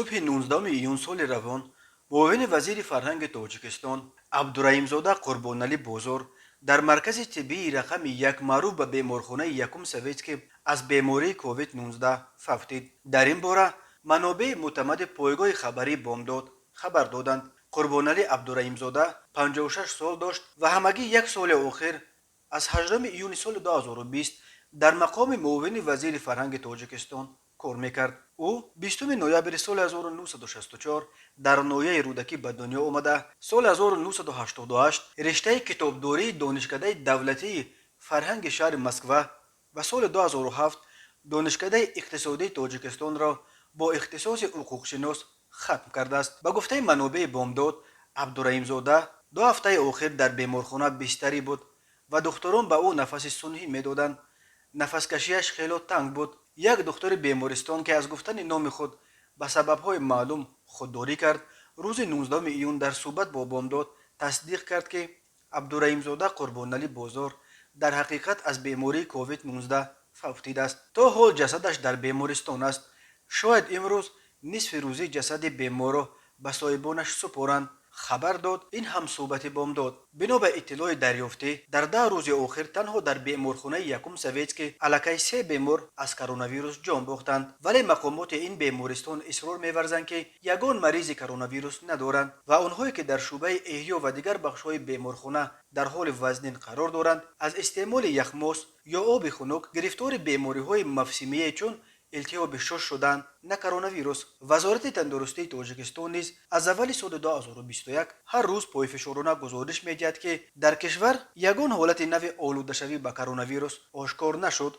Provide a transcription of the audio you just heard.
صبح 19 ایون سال روان معاون وزیر فرهنگ تاجیکستان عبدالرحیمزاده قربانعلی بازار در مرکز طبی رقم یک معروف به بیمارخانه یکم سویت که از بیماری کووید 19 فوتید. در این باره منابع معتمد پایگاه خبری بامداد خبر دادند. قربانعلی عبدالرحیمزاده 56 سال داشت و همگی یک سال آخر از 18 ایون سال 2020 در مقام معاون وزیر فرهنگ تاجیکستان کار میکرد. او 20 نوامبر سال 1964 در نویه رودکی به دنیا آمده. سال 1988 رشته کتابداری دانشکده دولتی فرهنگ شهر مسکو و سال 2007 دانشکده اقتصادی تاجیکستان را با اختصاص حقوق شناس ختم کرده است. به گفته منابع بامداد، عبدالرحیمزاده 2 هفته آخر در بیمارخانه بستری بود و دکتران به او نفس صنعی میدادند. نفس کشیش خیلی تنگ بود. یک دکتر بیمارستان که از گفتن نام خود به سببهای معلوم خودداری کرد، روز 19 ایون در صحبت با بامداد تصدیق کرد که عبدالرحیمزاده قربانعلی بازار در حقیقت از بیماری کووید 19 فوتیده است. تا حال جسدش در بیمارستان است. شاید امروز نصف روزی جسد بیمار را به صاحبانش سپارند. خبر داد این هم صحبت بامداد. بنا به اطلاع دریافته در 10 روز آخر تنها در بیمارخانه یکم سویت که الکی 3 بیمار از کرونا ویروس جان باختند، ولی مقامات این بیمارستان اصرار می‌ورزند که یگان مریض کرونا ویروس ندارند و آنهایی که در شعبه احیا و دیگر بخش‌های بیمارخانه در حال وزنین قرار دارند از استعمال یخماس یا آب خنک گرفتار بیماری‌های مفصلی چون التهاب شش شدند، نه کرونا ویروس. وزارت تندرستی تاجیکستان نیز از اول سال 2021 هر روز پایفشارانه گزارش می‌دهد که در کشور یگان حالت نو آلوده شوی به کرونا ویروس آشکار نشد.